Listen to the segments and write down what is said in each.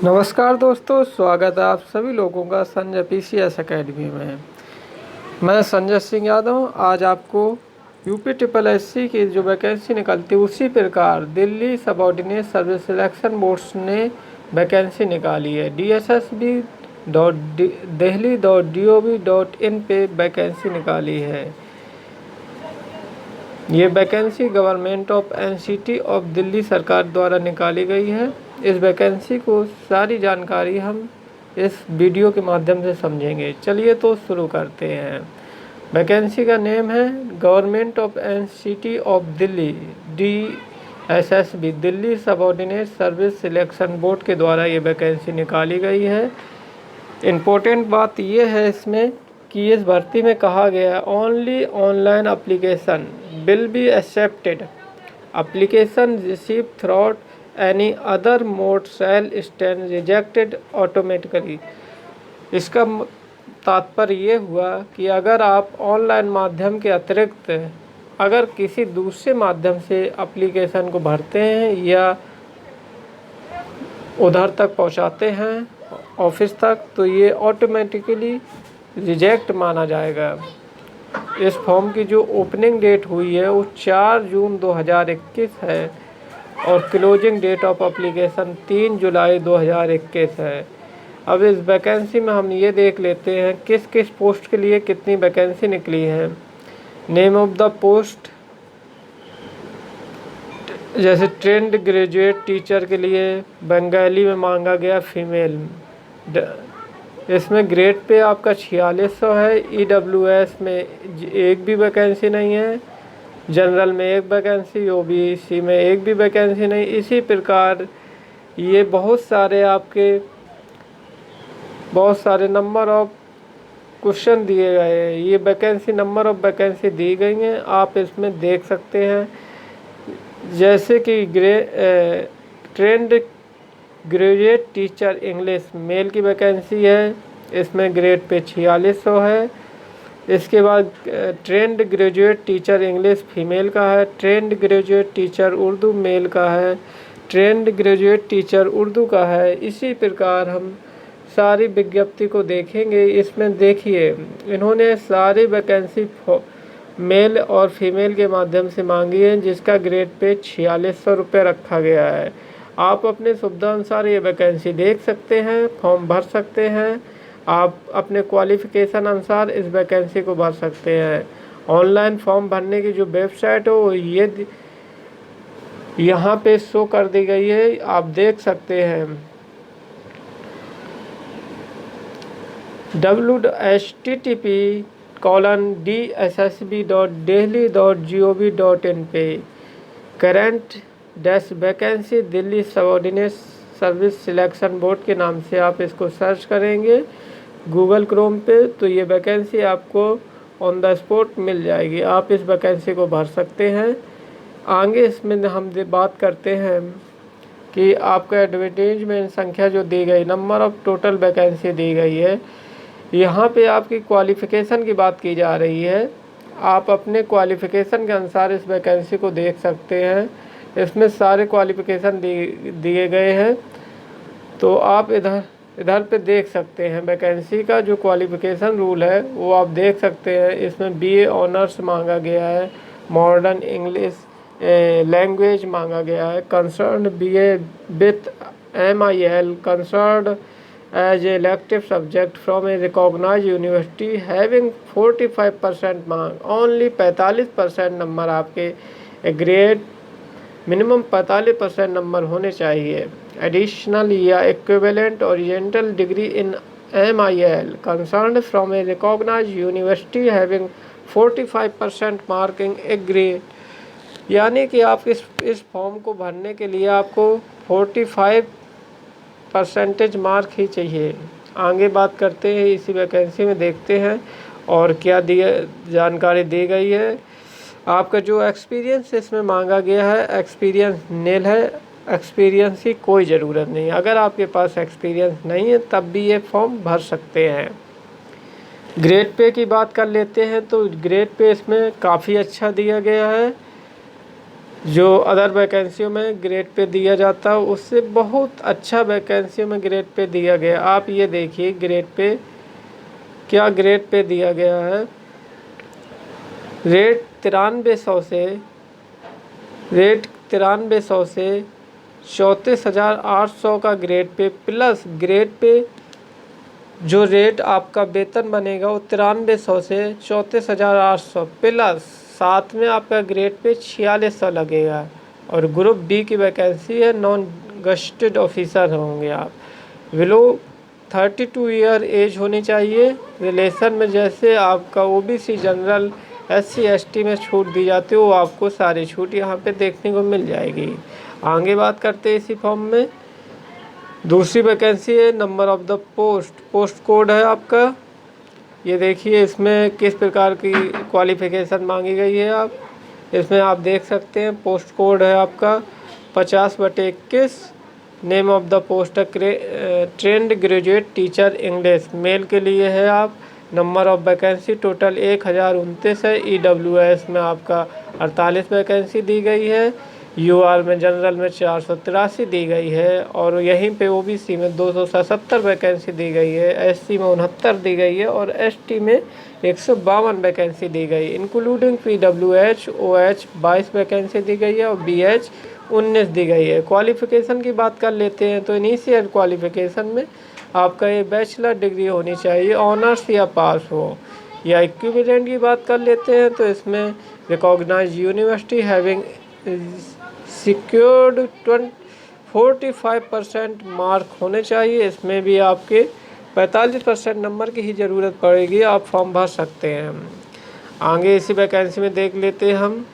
नमस्कार दोस्तों, स्वागत है आप सभी लोगों का संजय पीसीएस एकेडमी में। मैं संजय सिंह यादव आज आपको यूपी ट्रिपल एससी की जो वैकेंसी निकलती है उसी प्रकार Delhi subordinate service selection boards ने वैकेंसी निकाली है। DSSB.delhi.gov.in पे वैकेंसी निकाली है। ये vacancy government of NCT of Delhi सरकार द्वारा निकाली गई है। इस वैकेंसी को सारी जानकारी हम इस वीडियो के माध्यम से समझेंगे। चलिए तो शुरू करते हैं। वैकेंसी का नेम है government of NCT of Delhi DSSB Delhi subordinate service selection board के द्वारा ये वैकेंसी निकाली गई है। इम्पोर्टेंट बात ये है इसमें कि इस भर्ती में कहा गया है only online application will be accepted, application receive throughout any other mode shall stand rejected automatically. इसका तात्पर्य ये हुआ कि अगर आप ऑनलाइन माध्यम के अतिरिक्त अगर किसी दूसरे माध्यम से एप्लीकेशन को भरते हैं या उधर तक पहुंचाते हैं ऑफिस तक, तो ये ऑटोमेटिकली रिजेक्ट माना जाएगा। इस फॉर्म की जो ओपनिंग डेट हुई है वो 4 जून 2021 है और क्लोजिंग डेट ऑफ एप्लीकेशन 3 जुलाई 2021 है। अब इस वैकेंसी में हम ये देख लेते हैं किस किस पोस्ट के लिए कितनी वैकेंसी निकली है। नेम ऑफ द पोस्ट, जैसे ट्रेंड ग्रेजुएट टीचर के लिए बंगाली में मांगा गया फीमेल। इसमें ग्रेड पे आपका 4600 है। EWS में एक भी वैकेंसी नहीं है, जनरल में एक वैकेंसी, OBC में एक भी वैकेंसी नहीं। इसी प्रकार ये बहुत सारे नंबर ऑफ क्वेश्चन दिए गए हैं। ये वैकेंसी नंबर ऑफ वैकेंसी दी गई हैं, आप इसमें देख सकते हैं। जैसे कि trained graduate teacher English male की वैकेंसी है, इसमें ग्रेड पे 4600 है। इसके बाद trained graduate teacher English female का है, trained graduate teacher Urdu male का है, ट्रेंड ग्रेजुएट टीचर उर्दू का है। इसी प्रकार हम सारी विज्ञप्ति को देखेंगे। इसमें देखिए इन्होंने सारी वैकेंसी मेल और फीमेल के माध्यम से मांगी है, जिसका ग्रेड पे 4600 रुपये रखा गया है। आप अपने सुविधा अनुसार ये वैकेंसी देख सकते हैं, फॉर्म भर सकते हैं। आप अपने क्वालिफ़िकेशन अनुसार इस वैकेंसी को भर सकते हैं। ऑनलाइन फॉर्म भरने की जो वेबसाइट है वो ये यहाँ पे शो कर दी गई है, आप देख सकते हैं www.DSSB.delhi.gov.in पे current vacancy Delhi subordinate service selection board के नाम से आप इसको सर्च करेंगे गूगल क्रोम पे, तो ये वैकेंसी आपको ऑन द स्पॉट मिल जाएगी। आप इस वैकेंसी को भर सकते हैं। आगे इसमें हम बात करते हैं कि आपका एडवर्टीजमेंट संख्या जो दी गई, नंबर ऑफ टोटल वैकेंसी दी गई है। यहाँ पे आपकी क्वालिफ़िकेशन की बात की जा रही है। आप अपने क्वालिफ़िकेशन के अनुसार इस वैकेंसी को देख सकते हैं। इसमें सारे क्वालिफ़िकेशन दिए गए हैं, तो आप इधर पे देख सकते हैं वैकेंसी का जो क्वालिफ़िकेशन रूल है वो आप देख सकते हैं। इसमें BA ऑनर्स मांगा गया है, मॉडर्न इंग्लिश लैंग्वेज मांगा गया है, concern BA with MIL concern as elective subject from a recognise university having 45% mark, only 45% number आपके ग्रेड मिनिमम 45% नंबर होने चाहिए। एडिशनल या equivalent oriental degree in MIL concern from a recognise university having 45% marking a grade. यानी कि आप इस form को भरने के लिए आपको 45% मार्क ही चाहिए। आगे बात करते हैं, इसी वैकेंसी में देखते हैं और क्या जानकारी दी गई है। आपका जो एक्सपीरियंस इसमें मांगा गया है, एक्सपीरियंस नील है, एक्सपीरियंस की कोई ज़रूरत नहीं। अगर आपके पास एक्सपीरियंस नहीं है तब भी ये फॉर्म भर सकते हैं। ग्रेड पे की बात कर लेते हैं, तो ग्रेड पे इसमें काफ़ी अच्छा दिया गया है। जो अदर वैकेंसियों में ग्रेड पे दिया जाता है उससे बहुत अच्छा वैकेंसियों में ग्रेड पे दिया गया। आप ये देखिए ग्रेड पे क्या ग्रेड पे दिया गया है। रेट 9300 से 34,800 का grade pay, plus grade pay जो रेट आपका वेतन बनेगा वो 9300 से 34,800 प्लस साथ में आपका ग्रेड पे 4600 लगेगा। और ग्रुप बी की वैकेंसी है, नॉन गस्टेड ऑफिसर होंगे आप। बिलो 32 ईयर एज होनी चाहिए। रिलेशन में जैसे आपका ओबीसी, जनरल, SC ST में छूट दी जाती है वो आपको सारी छूट यहाँ पे देखने को मिल जाएगी। आगे बात करते हैं इसी फॉर्म में। दूसरी वैकेंसी है number of the post code है आपका। ये देखिए इसमें किस प्रकार की क्वालिफिकेशन मांगी गई है। आप इसमें आप देख सकते हैं पोस्ट कोड है आपका 50/21। Name of the post trained graduate teacher English, male के लिए है आप। नंबर ऑफ वैकेंसी टोटल 1029 है। EWS में आपका 48 वैकेंसी दी गई है। UR में जनरल में 483 दी गई है। और यहीं पे OBC में 277 वैकेंसी दी गई है। SC में 69 दी गई है और ST में 152 वैकेंसी दी गई, इंक्लूडिंग PWH OH 22 वैकेंसी दी गई है और BH 19 दी गई है। क्वालिफ़िकेशन की बात कर लेते हैं तो इनिशियल क्वालिफ़िकेशन में आपका ये बैचलर डिग्री होनी चाहिए, ऑनर्स या पास हो। या इक्विवेलेंट की बात कर लेते हैं तो इसमें recognized university having secured 45% mark होने चाहिए। इसमें भी आपके 45% नंबर की ही ज़रूरत पड़ेगी, आप फॉर्म भर सकते हैं। आगे इसी वैकेंसी में देख लेते हैं हम।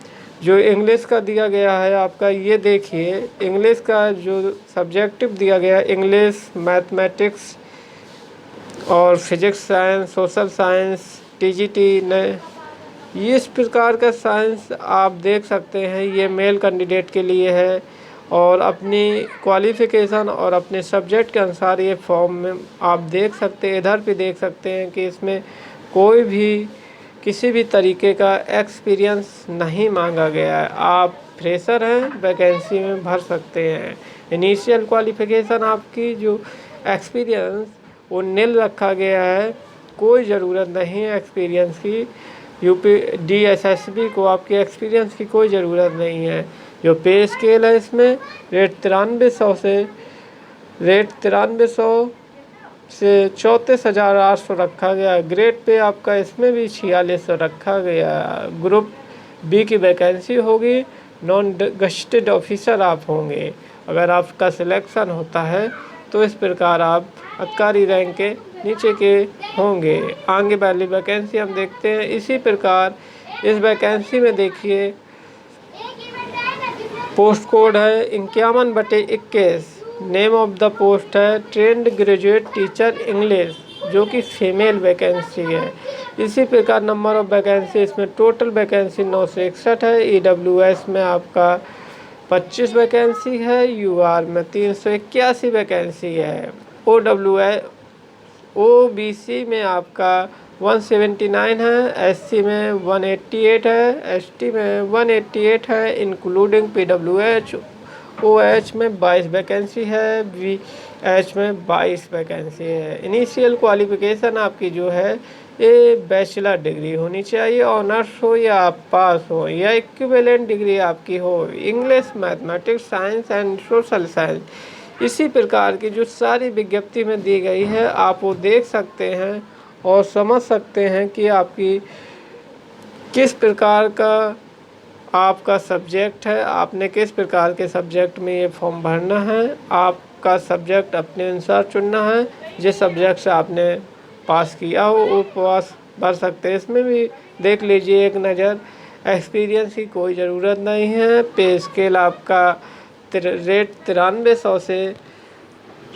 जो इंग्लिश का दिया गया है आपका, ये देखिए इंग्लिश का जो सब्जेक्टिव दिया गया है, इंग्लिश, मैथमेटिक्स और physics, science, social science, TGT ने ये इस प्रकार का साइंस आप देख सकते हैं। ये मेल कैंडिडेट के लिए है और अपनी क्वालिफ़िकेशन और अपने सब्जेक्ट के अनुसार ये फॉर्म में आप देख सकते हैं। इधर भी देख सकते हैं कि इसमें कोई भी किसी भी तरीके का एक्सपीरियंस नहीं मांगा गया है। आप फ्रेशर हैं, वैकेंसी में भर सकते हैं। इनिशियल क्वालिफ़िकेशन आपकी जो एक्सपीरियंस वो नील रखा गया है, कोई ज़रूरत नहीं है एक्सपीरियंस की। DSSB को आपके एक्सपीरियंस की कोई ज़रूरत नहीं है। जो पे स्केल है इसमें रेट 9300 से 34,800 रखा गया। ग्रेड पे आपका इसमें भी 4600 रखा गया। ग्रुप बी की वैकेंसी होगी, नॉन गस्टेड ऑफिसर आप होंगे। अगर आपका सिलेक्शन होता है तो इस प्रकार आप अधिकारी रैंक के नीचे के होंगे। आगे वाली वैकेंसी हम देखते हैं। इसी प्रकार इस वैकेंसी में देखिए पोस्ट कोड है 51/21। नेम ऑफ द पोस्ट है ट्रेंड ग्रेजुएट टीचर इंग्लिश, जो कि फीमेल वैकेंसी है। इसी प्रकार नंबर ऑफ वैकेंसी इसमें टोटल वैकेंसी 961 है। EWS में आपका 25 वैकेंसी है। UR में 381 वैकेंसी है। OBC में आपका 179 है। SC में 188 है। ST में 188 है, इंक्लूडिंग PWH OH में 22 वैकेंसी है। VH में 22 वैकेंसी है। इनिशियल क्वालिफ़िकेशन आपकी जो है ये बैचलर डिग्री होनी चाहिए, ऑनर्स हो या आप पास हो या इक्विवेलेंट डिग्री आपकी हो, English, mathematics, science and social science. इसी प्रकार की जो सारी विज्ञप्ति में दी गई है आप वो देख सकते हैं और समझ सकते हैं कि आपकी किस प्रकार का आपका सब्जेक्ट है, आपने किस प्रकार के सब्जेक्ट में ये फॉर्म भरना है। आपका सब्जेक्ट अपने अनुसार चुनना है, जिस सब्जेक्ट से आपने पास किया हो वो पास भर सकते हैं। इसमें भी देख लीजिए एक नज़र, एक्सपीरियंस की कोई ज़रूरत नहीं है। पे स्केल आपका रेट 9300 से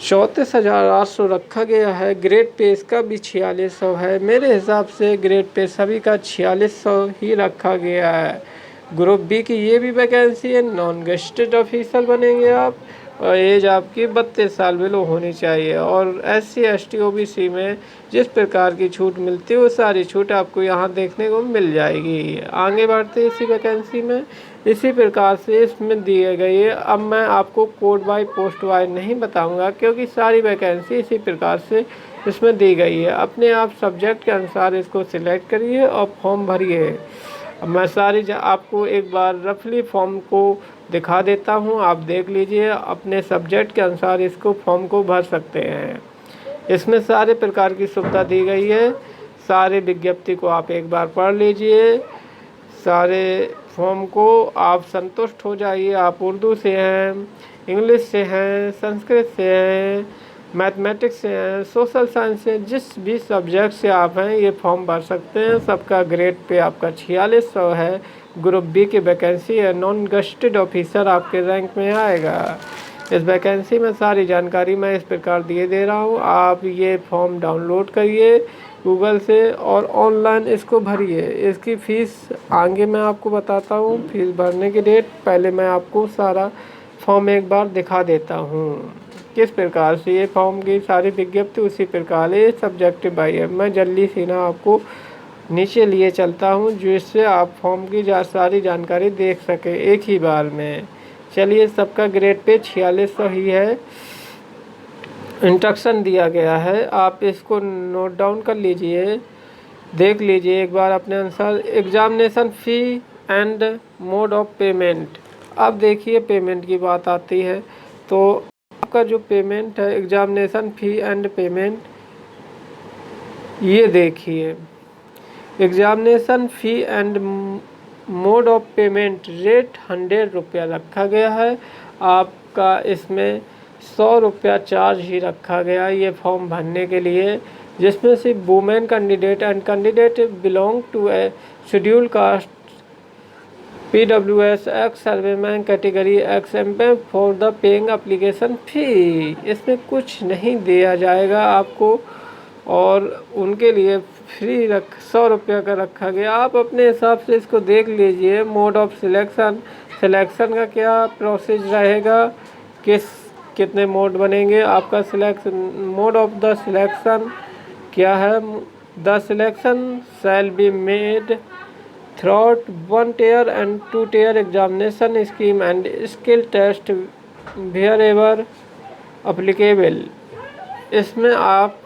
34,800 रखा गया है। ग्रेड पे इसका भी 4600 है। मेरे हिसाब से ग्रेड पे सभी का 4600 ही रखा गया है। ग्रुप बी की ये भी वैकेंसी है, नॉन गेस्टेड ऑफिसर बनेंगे आप और एज आपकी 32 साल बिलो होनी चाहिए। और SC ST OBC में जिस प्रकार की छूट मिलती है वो सारी छूट आपको यहाँ देखने को मिल जाएगी। आगे बढ़ते इसी वैकेंसी में। इसी प्रकार से इसमें दिए गए है। अब मैं आपको कोड बाय पोस्ट वाइज नहीं बताऊंगा क्योंकि सारी वैकेंसी इसी प्रकार से इसमें दी गई है। अपने आप सब्जेक्ट के अनुसार इसको सिलेक्ट करिए और फॉर्म भरिए। अब मैं आपको एक बार रफली फॉर्म को दिखा देता हूं, आप देख लीजिए। अपने सब्जेक्ट के अनुसार इसको फॉर्म को भर सकते हैं। इसमें सारे प्रकार की सुविधा दी गई है। सारे विज्ञप्ति को आप एक बार पढ़ लीजिए। सारे फॉर्म को आप संतुष्ट हो जाइए। आप उर्दू से हैं, इंग्लिश से हैं, संस्कृत से हैं, मैथमेटिक्स से हैं, सोशल साइंस से, जिस भी सब्जेक्ट से आप हैं ये फॉर्म भर सकते हैं। सबका ग्रेड पे आपका 4600 है। ग्रुप बी की वैकेंसी है। नॉन गस्टेड ऑफिसर आपके रैंक में आएगा। इस वैकेंसी में सारी जानकारी मैं इस प्रकार दे रहा हूँ। आप ये फॉर्म डाउनलोड करिए गूगल से और ऑनलाइन इसको भरिए। इसकी फ़ीस आगे मैं आपको बताता हूँ। फीस भरने की डेट पहले मैं आपको सारा फॉर्म एक बार दिखा देता हूँ किस प्रकार से ये फॉर्म की सारी विज्ञप्ति उसी प्रकार ये सब्जेक्टिव बाई है। मैं जल्दी से ना आपको नीचे लिए चलता हूँ जिससे आप फॉर्म की सारी जानकारी देख सकें एक ही बार में। चलिए, सबका ग्रेड पे 4600 ही है। इंस्ट्रक्शन दिया गया है, आप इसको नोट डाउन कर लीजिए, देख लीजिए एक बार अपने अनुसार। Examination fee and mode of payment. अब देखिए पेमेंट की बात आती है तो आपका जो पेमेंट है एग्जामिनेशन फ़ी एंड पेमेंट, ये देखिए examination fee and mode of payment rate 100 रुपया रखा गया है। आपका इसमें 100 रुपया चार्ज ही रखा गया ये फॉर्म भरने के लिए, जिसमें से women candidate and candidate belong to a schedule caste PWS ex serviceman category exempt for the paying application fee. इसमें कुछ नहीं दिया जाएगा आपको और उनके लिए फ्री 100 रुपया का रखा गया। आप अपने हिसाब से इसको देख लीजिए। मोड ऑफ सिलेक्शन का क्या प्रोसेस रहेगा, कितने मोड बनेंगे आपका selection. Mode of the selection क्या है, the selection shall be made throughout 1 tier and 2 tier examination scheme and skill test wherever applicable. इसमें आप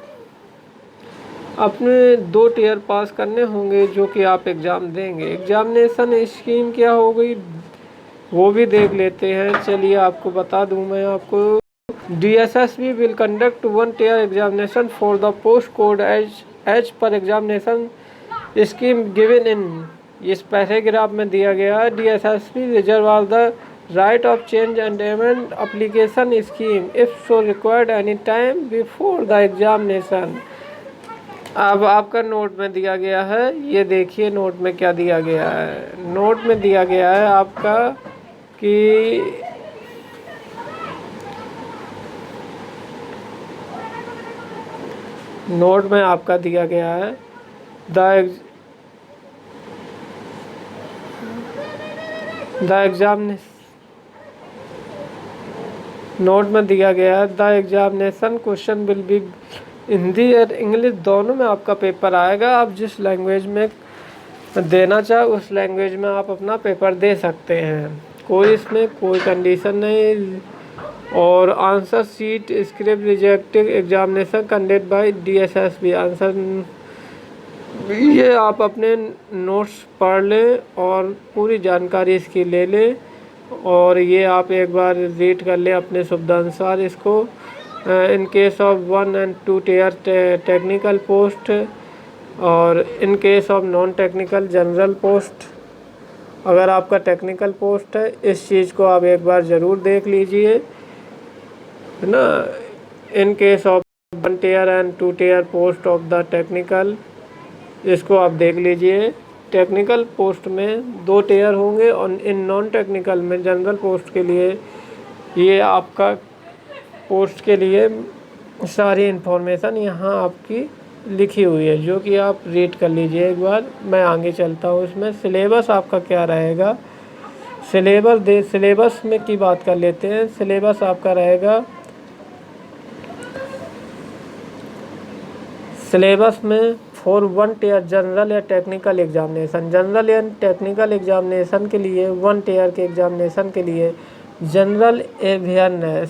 अपने 2 टियर पास करने होंगे जो कि आप एग्ज़ाम देंगे। एग्जामिनेशन स्कीम क्या हो गई वो भी देख लेते हैं। चलिए आपको बता दूं मैं आपको। DSSB will conduct 1 tier examination for the post code as per examination scheme given in। इस पैराग्राफ में दिया गया है DSSB reserve the right of change and amend application scheme if so required any time before the examination। अब आपका note में दिया गया है, ये देखिए नोट में क्या दिया गया है। नोट में दिया गया है आपका कि नोट में आपका दिया गया है द एग्जामिनेशन। नोट में दिया गया है the examination question will B Hindi और इंग्लिश दोनों में आपका पेपर आएगा। आप जिस लैंग्वेज में देना चाहे उस लैंग्वेज में आप अपना पेपर दे सकते हैं, कोई इसमें कोई कंडीशन नहीं। और answer sheet script rejective examination conduct by DSSB। Answer ये आप अपने नोट्स पढ़ लें और पूरी जानकारी इसकी ले लें और ये आप एक बार रीड कर लें अपने सुविधानुसार इसको। In case of 1 and 2 tier technical post और in case of non technical general post. अगर आपका टेक्निकल पोस्ट है इस चीज़ को आप एक बार ज़रूर देख लीजिए, है ना। इन case of 1 tier and 2 tier post of the technical, इसको आप देख लीजिए। टेक्निकल पोस्ट में 2 टियर होंगे और इन नॉन टेक्निकल में जनरल पोस्ट के लिए ये आपका पोस्ट के लिए सारी इन्फॉर्मेशन यहाँ आपकी लिखी हुई है जो कि आप रीड कर लीजिए एक बार। मैं आगे चलता हूँ। इसमें सिलेबस आपका क्या रहेगा, सिलेबस में की बात कर लेते हैं। सिलेबस आपका रहेगा, सिलेबस में फॉर 1 टियर जनरल या टेक्निकल एग्जामिनेशन। जनरल या टेक्निकल एग्जामिनेशन के लिए 1 टियर के एग्जामिनेशन के लिए जनरल अवेयरनेस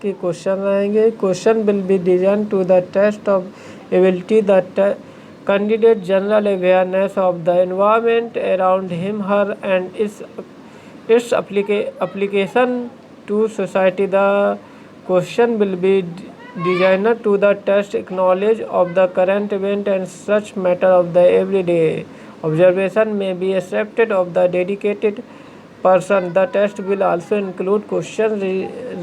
के क्वेश्चन रहेंगे। Question will be design to the test of ability the candidate general awareness of the environment around him her and its application to society. The question will be designed to the test knowledge of the current event and such matter of the everyday observation may be accepted of the dedicated person. The test will also include questions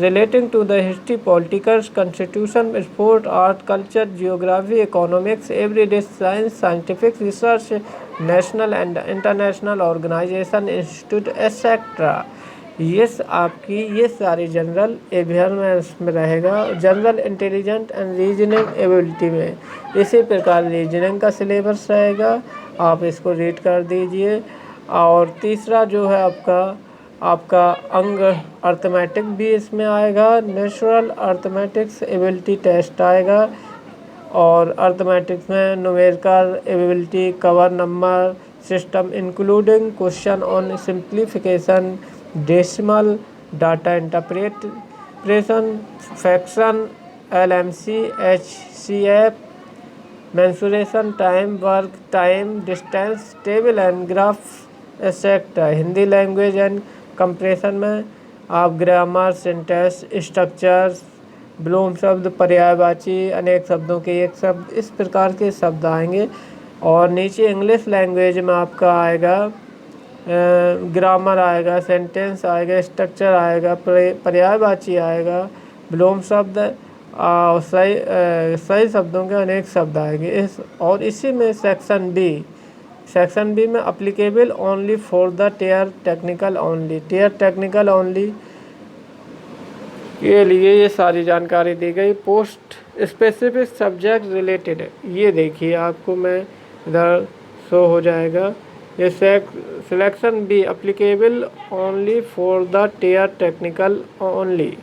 relating to the history, politics, constitution, sport, art, culture, geography, economics, everyday science, scientific research, national and international organisation institute etcetera. ये सारी general awareness में रहेगा। General intelligent and reasoning ability में इसी प्रकार reasoning का syllabus रहेगा, आप इसको रीड कर दीजिए। और तीसरा जो है आपका अंग अर्थमेटिक भी इसमें आएगा। नेचुरल अर्थमेटिक्स एबिलिटी टेस्ट आएगा और अर्थमेटिक्स में numerical ability, cover number system including question on simplification, decimal, data interpretation, fraction, LMC, HCF, mensuration, time, work, time, distance, table and graph etcetera. Hindi language and compression में आप grammar, sentence structures, Bloom शब्द, पर्यायवाची, अनेक शब्दों के एक शब्द, इस प्रकार के शब्द आएंगे। और नीचे इंग्लिश लैंग्वेज में आपका आएगा ग्रामर आएगा, सेंटेंस आएगा, स्ट्रक्चर आएगा, पर्यायवाची आएगा, ब्लूम शब्द, सही शब्दों के अनेक शब्द आएंगे। और इसी में सेक्शन बी में applicable only for the tier technical only के लिए ये सारी जानकारी दी गई। पोस्ट स्पेसिफिक सब्जेक्ट रिलेटेड, ये देखिए आपको मैं इधर शो हो जाएगा। ये selection be applicable only for the tier technical only.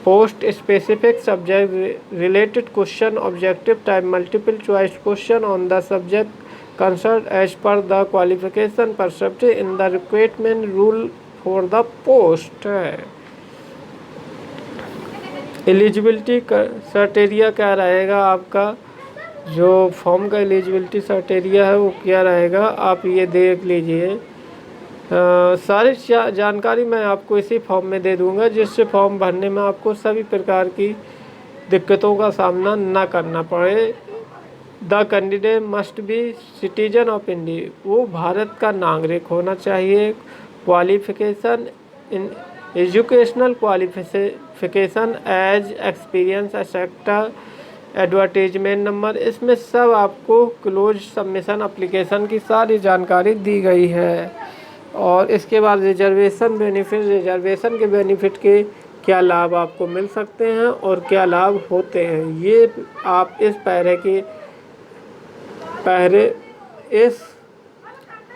Post specific subject related question, objective type multiple choice question on the subject concern as per the qualification prescribed in the recruitment rule for the post. Eligibility criteria क्या रहेगा, आपका जो form का eligibility criteria है वो क्या रहेगा, आप ये देख लीजिए। सारी जानकारी मैं आपको इसी फॉर्म में दे दूंगा, जिससे फॉर्म भरने में आपको सभी प्रकार की दिक्कतों का सामना ना करना पड़े। The candidate must be citizen of India, वो भारत का नागरिक होना चाहिए। Qualification in educational qualification age experience etcetera, advertisement number, इसमें सब आपको क्लोज सबमिशन एप्लीकेशन की सारी जानकारी दी गई है। और इसके बाद रिजर्वेशन के बेनिफिट के क्या लाभ आपको मिल सकते हैं और क्या लाभ होते हैं, ये आप इस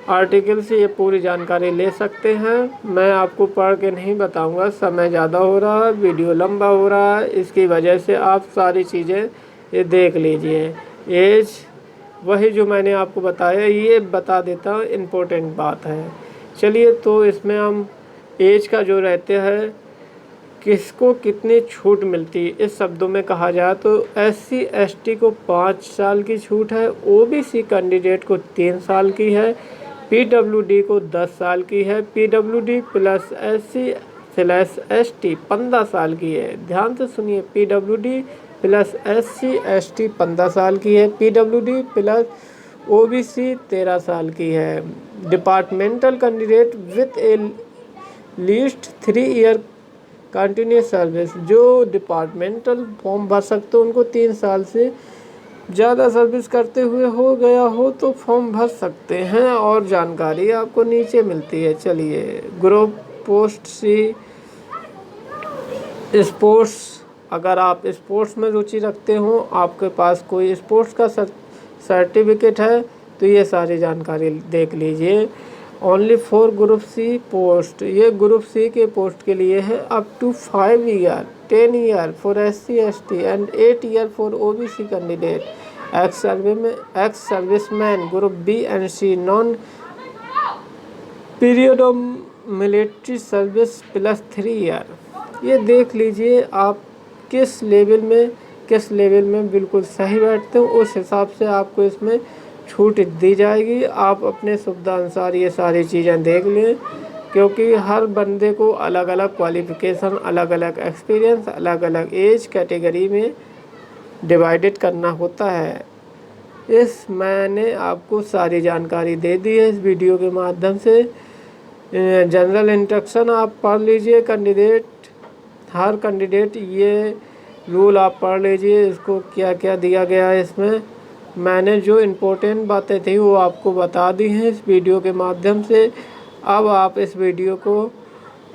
आर्टिकल से ये पूरी जानकारी ले सकते हैं। मैं आपको पढ़ के नहीं बताऊंगा, समय ज़्यादा हो रहा है, वीडियो लंबा हो रहा है, इसकी वजह से आप सारी चीज़ें ये देख लीजिए। एज वही जो मैंने आपको बताया, ये बता देता हूँ, इम्पोर्टेंट बात है। चलिए, तो इसमें हम एज का जो रहते हैं किसको कितनी छूट मिलती है, इस शब्दों में कहा जाए तो SC ST को 5 साल की छूट है, OBC कैंडिडेट को 3 साल की है, PWD को 10 साल की है, PWD प्लस SC/ST 15 साल की है। ध्यान से सुनिए, PWD प्लस SC ST 15 साल की है, PWD प्लस OBC 13 साल की है। Departmental candidate with A least 3 year continuous service, जो डिपार्टमेंटल फॉर्म भर सकते हो उनको 3 साल से ज़्यादा सर्विस करते हुए हो गया हो तो फॉर्म भर सकते हैं, और जानकारी आपको नीचे मिलती है। चलिए, ग्रुप पोस्ट सी स्पोर्ट्स, अगर आप स्पोर्ट्स में रुचि रखते हो, आपके पास कोई स्पोर्ट्स का सर्टिफिकेट है तो ये सारी जानकारी देख लीजिए। Only for group C post, ये ग्रुप सी के पोस्ट के लिए है। Up to 5 year 10 year for SC ST and 8 year for OBC candidate ex serviceman group B and C non period of military service +3 year. ये देख लीजिए आप किस लेवल में बिल्कुल सही बैठते हो, उस हिसाब से आपको इसमें छूट दी जाएगी। आप अपने सुविधा अनुसार ये सारी चीज़ें देख लें, क्योंकि हर बंदे को अलग अलग क्वालिफ़िकेशन, अलग अलग एक्सपीरियंस, अलग अलग एज कैटेगरी में डिवाइडेड करना होता है। मैंने आपको सारी जानकारी दे दी है इस वीडियो के माध्यम से। जनरल इंस्ट्रक्शन आप पढ़ लीजिए, हर कैंडिडेट ये रूल आप पढ़ लीजिए, इसको क्या क्या दिया गया है इसमें। मैंने जो इम्पोर्टेंट बातें थी वो आपको बता दी हैं इस वीडियो के माध्यम से। अब आप इस वीडियो को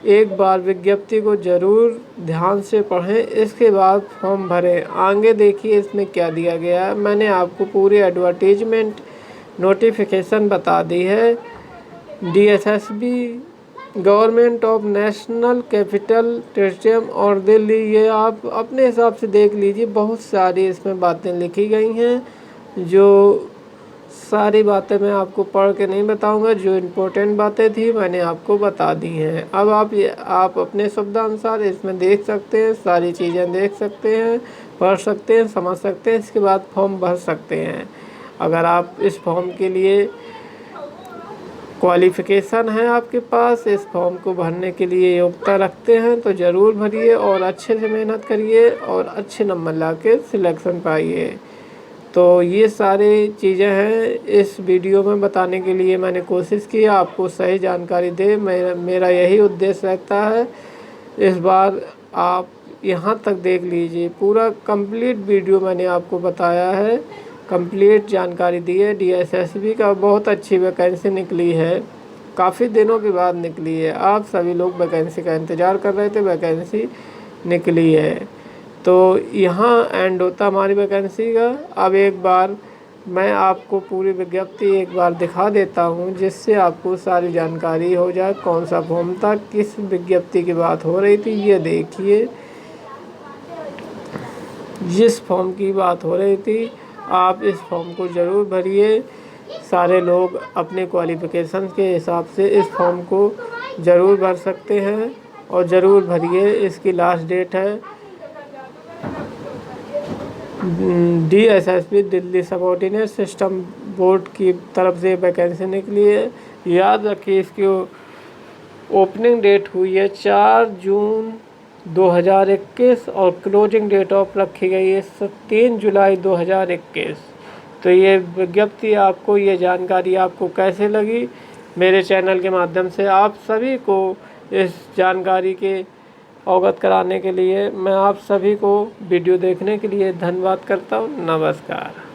एक बार विज्ञप्ति को ज़रूर ध्यान से पढ़ें, इसके बाद फॉर्म भरें। आगे देखिए इसमें क्या दिया गया है। मैंने आपको पूरी एडवर्टीजमेंट नोटिफिकेशन बता दी है। DSSB government of national capital territory और दिल्ली, ये आप अपने हिसाब से देख लीजिए। बहुत सारी इसमें बातें लिखी गई हैं, जो सारी बातें मैं आपको पढ़ के नहीं बताऊंगा। जो इम्पोर्टेंट बातें थी मैंने आपको बता दी हैं। अब आप अपने सुविधानुसार इसमें देख सकते हैं, सारी चीज़ें देख सकते हैं, पढ़ सकते हैं, समझ सकते हैं। इसके बाद फॉर्म भर सकते हैं। अगर आप इस फॉर्म के लिए क्वालिफ़िकेशन है आपके पास, इस फॉर्म को भरने के लिए योग्यता रखते हैं, तो ज़रूर भरिए और अच्छे से मेहनत करिए और अच्छे नंबर ला के सिलेक्शन पाइए। तो ये सारी चीज़ें हैं इस वीडियो में बताने के लिए मैंने कोशिश की आपको सही जानकारी दे। मेरा यही उद्देश्य रहता है। इस बार आप यहाँ तक देख लीजिए, पूरा कंप्लीट वीडियो मैंने आपको बताया है, कंप्लीट जानकारी दी है। DSSB का बहुत अच्छी वैकेंसी निकली है, काफ़ी दिनों के बाद निकली है। आप सभी लोग वैकेंसी का इंतज़ार कर रहे थे, वैकेंसी निकली है। तो यहाँ एंड होता हमारी वैकेंसी का। अब एक बार मैं आपको पूरी विज्ञप्ति एक बार दिखा देता हूँ, जिससे आपको सारी जानकारी हो जाए कौन सा फॉर्म था, किस विज्ञप्ति की बात हो रही थी। ये देखिए, जिस फॉर्म की बात हो रही थी, आप इस फॉर्म को ज़रूर भरिए। सारे लोग अपने क्वालिफ़िकेशन के हिसाब से इस फॉर्म को ज़रूर भर सकते हैं और ज़रूर भरिए। इसकी लास्ट डेट है DSSB Delhi subordinate system board की तरफ से वैकेंसी निकली है। याद रखिए, इसकी ओपनिंग डेट हुई है 4 जून 2021 और क्लोजिंग डेट ऑफ रखी गई है 3 जुलाई 2021। तो ये विज्ञप्ति आपको, ये जानकारी आपको कैसे लगी मेरे चैनल के माध्यम से आप सभी को इस जानकारी के अवगत कराने के लिए मैं आप सभी को वीडियो देखने के लिए धन्यवाद करता हूँ। नमस्कार।